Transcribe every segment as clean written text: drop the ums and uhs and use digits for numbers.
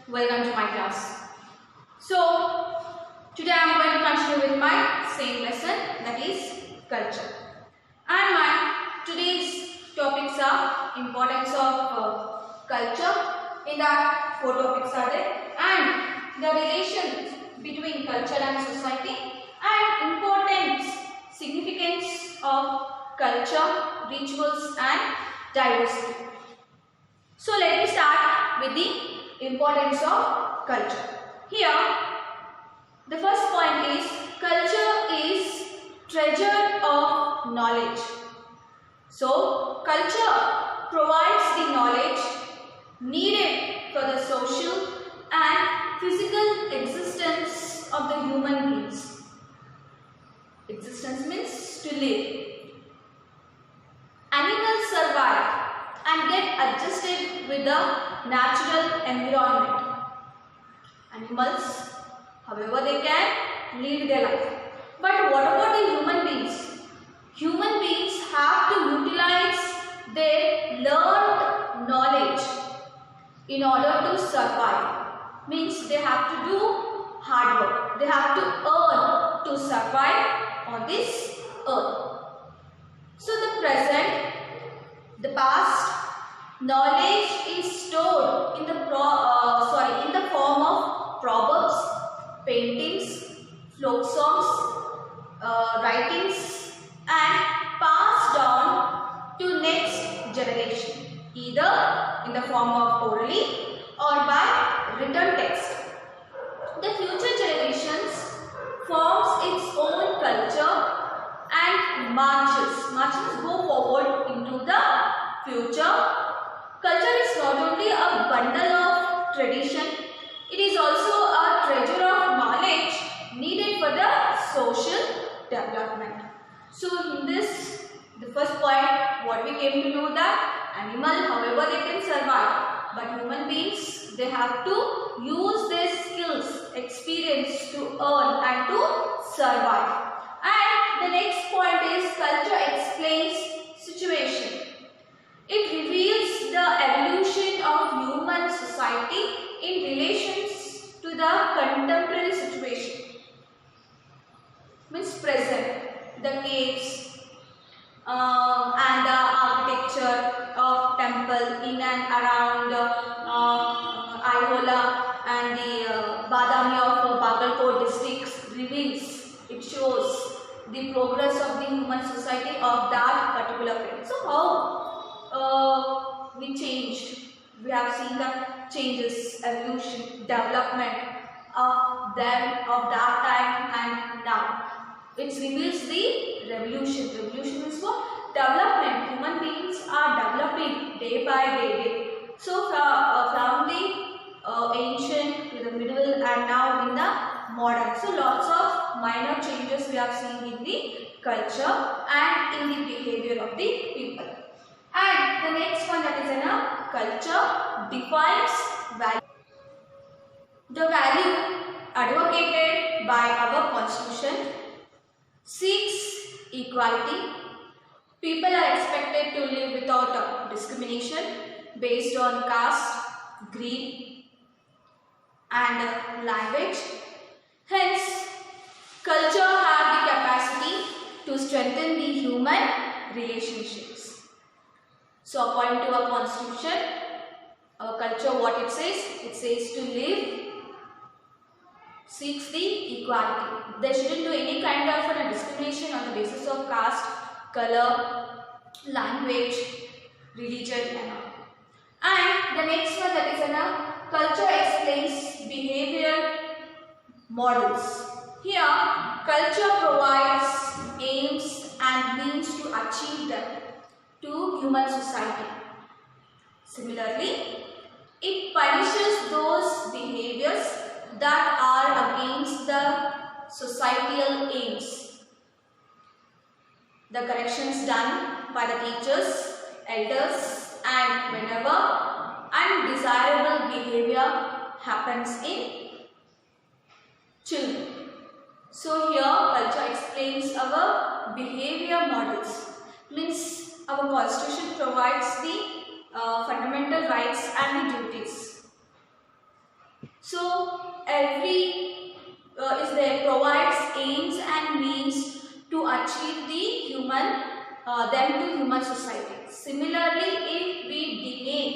Welcome to my class. So, today I am going to continue with my same lesson, that is culture. And my today's topics are importance of culture. In that, 4 topics are there, and the relations between culture and society, and importance, significance of culture, rituals, and diversity. So let me start with the importance of culture. Here, the first point is culture is treasure of knowledge. So, culture provides the knowledge needed for the social and physical existence of the human beings. Existence means to live. Animals survive and get adjusted with the natural environment. Animals, however they can, lead their life. But what about the human beings? Human beings have to utilize their learned knowledge in order to survive. Means they have to do hard work. They have to earn to survive on this earth. So the present, the past, knowledge is stored in the form of proverbs, paintings, folk songs, writings, and passed on to next generation, either in the form of orally or by written text. The future generations forms its own culture and marches go forward into the future. Culture is not only a bundle of tradition, it is also a treasure of knowledge needed for the social development. So in this, the first point, what we came to know that animal, however they can survive, but human beings, they have to use their skills, experience to earn and to survive. And the next point is culture explains situation. It reveals the evolution of human society in relations to the contemporary situation. Means present, the caves and the architecture of temple in and around Aihola and the Badami of Bagalkot districts reveals, it shows the progress of the human society of that particular place. So how we changed, we have seen the changes, evolution, development of them of that time and now. It reveals the revolution. Revolution is what? Development. Human beings are developing day by day. So from the ancient to the middle and now in the modern. So lots of minor changes we have seen in the culture and in the behavior of the people. And the next one, that is in a culture defines value. The value advocated by our constitution seeks equality. People are expected to live without discrimination based on caste, creed, and language. Hence, culture has the capacity to strengthen the human relationships. So according to our constitution, our culture, what it says to live seeks the equality. They shouldn't do any kind of discrimination on the basis of caste, color, language, religion and all. And the next one, that is culture explains behavior models. Here, culture provides aims and means to achieve them to human society. Similarly, it punishes those behaviors that are against the societal aims. The corrections done by the teachers, elders, and whenever undesirable behavior happens in children. So here culture explains our behavior models. Means our constitution provides the fundamental rights and the duties. So every is there provides aims and means to achieve the human them to human society. Similarly, if we delay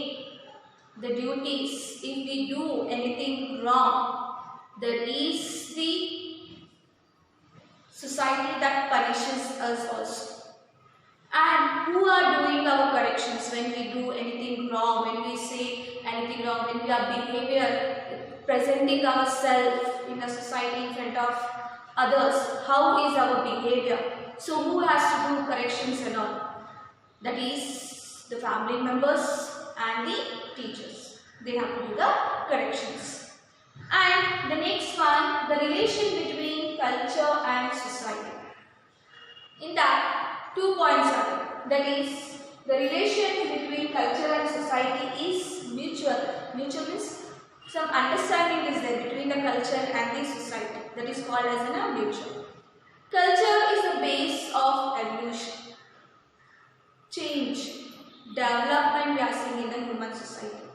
the duties, if we do anything wrong, there is the society that punishes us also. And who are doing our corrections when we do anything wrong, when we say anything wrong, when we are behavior, presenting ourselves in the society in front of others, how is our behavior? So who has to do corrections and all? That is the family members and the teachers. They have to do the corrections. And the next one, the relation between culture and society. In that, 2 points are there. That is, the relation between culture and society is mutual. Mutual means some understanding is there between the culture and the society. That is called as a mutual. Culture is the base of evolution, change, development we are seeing in the human society.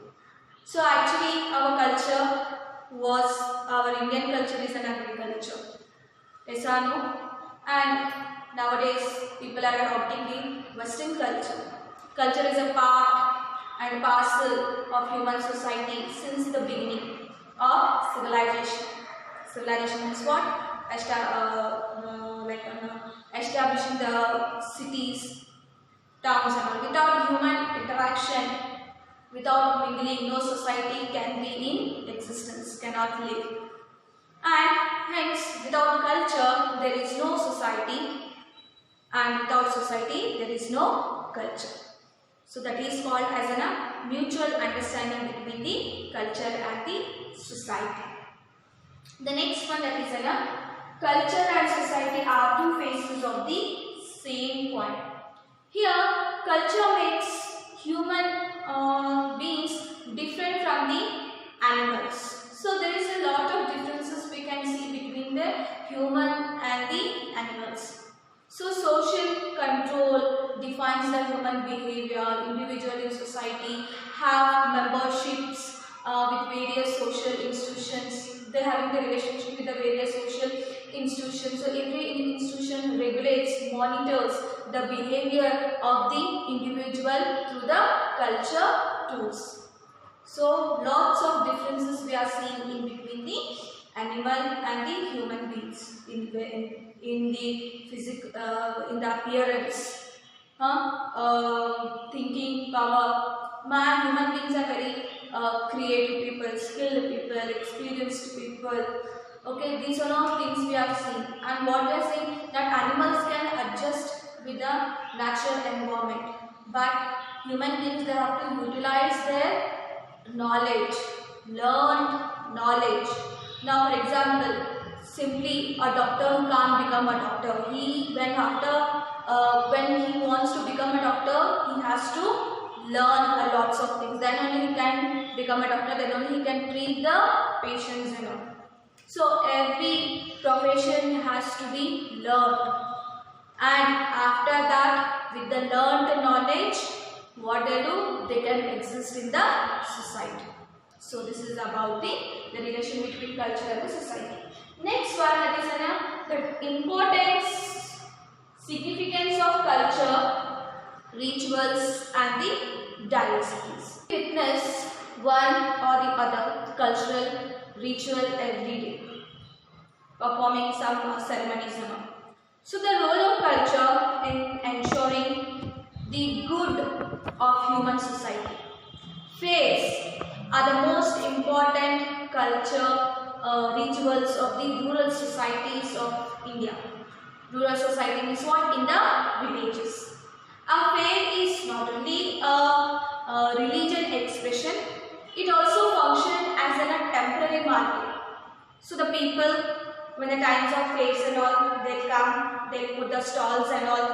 So actually our culture was, our Indian culture is an agriculture. Yes or no? And nowadays people are adopting the Western culture. Culture is a part and parcel of human society since the beginning of civilization. Civilization means what? Establishing the cities, towns and all. Without human interaction, without mingling, no society can be in existence, cannot live. And hence, without culture, there is no society, and without society, there is no culture. So that is called as a mutual understanding between the culture and the society. The next one, that is culture and society are two faces of the same coin. Here, culture makes human beings different from the animals. So there is a lot of differences we can see between the human and the animals. So social control defines the human behavior. Individuals in society have memberships with various social institutions. They are having the relationship with the various social institutions. So every institution regulates, monitors the behavior of the individual through the culture tools. So lots of differences we are seeing in between the animal and the human beings in the in the appearance, thinking power. Human beings are very creative people, skilled people, experienced people. Okay, these are all things we have seen. And what we are saying, that animals can adjust with the natural environment, but human beings, they have to utilize their knowledge, learned knowledge. Now, for example, simply a doctor who can't become a doctor. When he wants to become a doctor, he has to learn a lots of things. Then only he can become a doctor. Then only he can treat the patients and all. So every profession has to be learned. And after that, with the learned knowledge, what they do, they can exist in the society. So this is about the relation between culture and the society. Next one, that is the importance, significance of culture, rituals and the diversities. Witness one or the other cultural ritual every day, performing some ceremonies and all. So the role of culture in ensuring the good of human society. Fairs are the most important culture rituals of the rural societies of India. Rural society means what? In the villages. A fair is not only a religion expression, it also functions as a temporary market. So the people, when the times of fairs and all, they'll come, they'll put the stalls and all,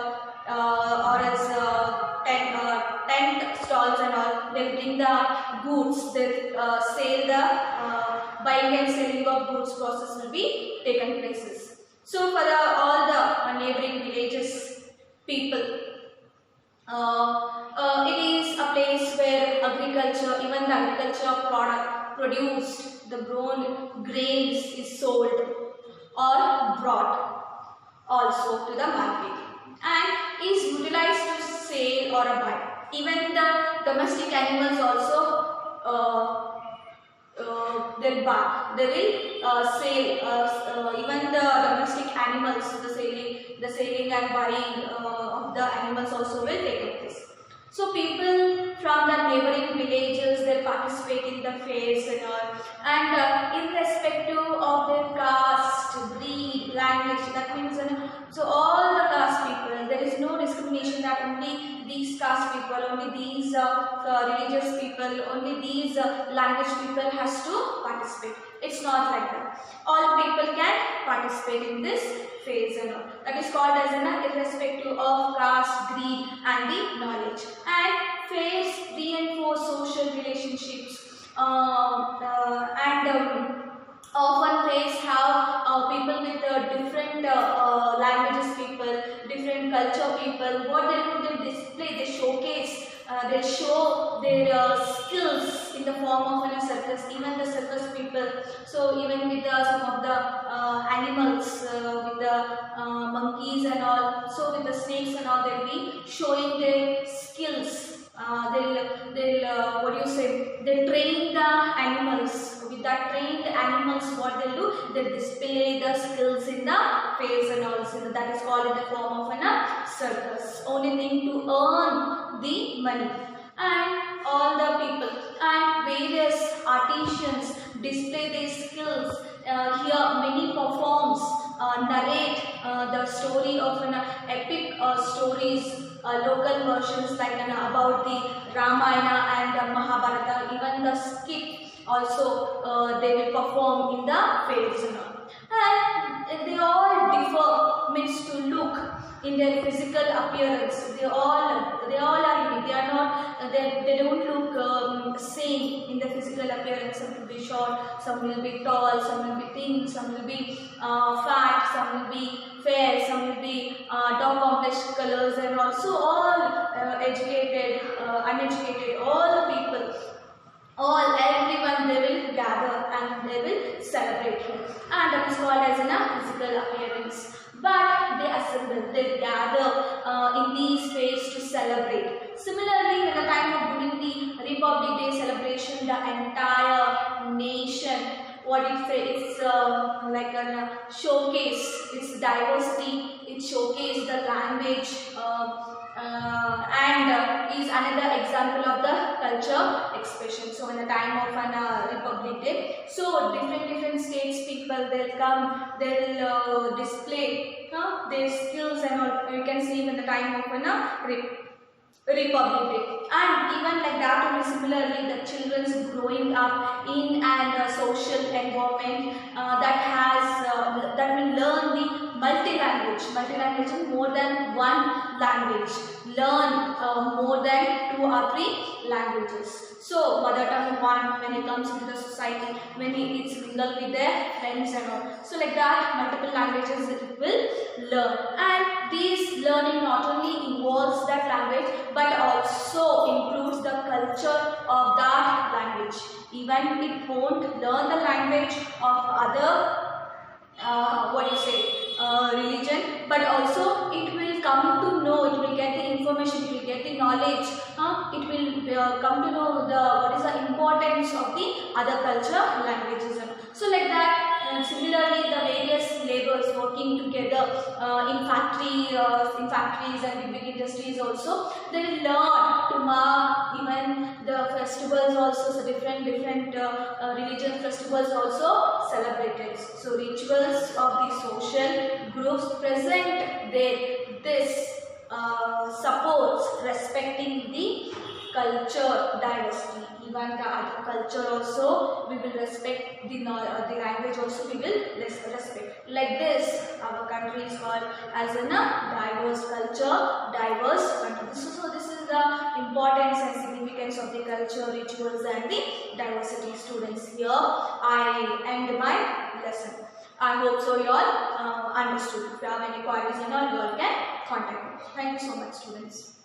or else tent stalls and all. They'll bring the goods, they'll sell the buying and selling of goods process will be taken places. So for all the neighboring villages, people, it is a place where agriculture, even the agriculture product produced, the grown grains is sold or brought also to the market and is utilized to sell or buy. Even the domestic animals also they'll buy, they will sell. Even the domestic animals, the selling and buying of the animals also will take place. So people from the neighboring villages, they participate in the fairs and all, and irrespective of their caste, breed, language, that means so all the caste people, there is no discrimination that only these caste people, only these religious people, only these language people has to participate. It's not like that. All people can participate in this phase and all. That is called as an irrespective of caste, greed and the knowledge. And phase reinforce social relationships often phase have people with different languages people, different culture people. What they do, they display, they showcase, they show their skills in the form of a circus. Even the circus people, so even with some of the animals, with the monkeys and all, so with the snakes and all, they'll be showing their skills. They'll what do you say? They train the animals. With that trained animals, what they'll do? They display the skills in the face and all. So that is called in the form of a circus. Only thing to earn the money. And all the people and various artisans display their skills. Here many performs, narrate the story of an epic stories, local versions like about the Ramayana and the Mahabharata. Even the skit also they will perform in the fairs and they all differ, means to look in their physical appearance. They all are unique. They are not, they don't look same in the physical appearance. Some will be short, some will be tall, some will be thin, some will be fat, some will be fair, some will be dark complex colors, and also all educated, uneducated, all the people, everyone, they will gather and they will celebrate him, and that is called as a physical appearance. But they assemble, they gather in these fairs to celebrate. Similarly, at the time of during the Republic Day celebration, the entire nation, what it say, it's like a showcase, it's diversity, it showcase the language and is another example of the culture expression. So in the time of an Republic Day, so different states people, they'll come, they'll display their skills and all. You can see in the time of an Republic Day. And even like that only, similarly the children's growing up in an social environment that has that will learn the multi-language is more than one language, learn more than 2 or 3 languages. So mother tongue one when it comes into the society, when it's mingled with their friends and all. So like that multiple languages it will learn, and this learning not only involves that language but also includes the culture of that language. Even it won't learn the language of other religion, but also it will come to know, it will get the information, it will get the knowledge, it will come to know what is the importance of the other culture, languages. So like that, similarly the various laborers working together in factories and big industries also, they will learn to mark even the festivals also. So different religious festivals also celebrated. So rituals of the social groups present this supports respecting the culture diversity. Even the other culture also we will respect, the language also we will respect. Like this, our country is called as a diverse culture, diverse country. So this is the importance and significance of the culture, rituals and the diversity. Students, here I end my lesson. I hope so you all understood. If you have any queries and all, you all can contact me. Thank you so much, students.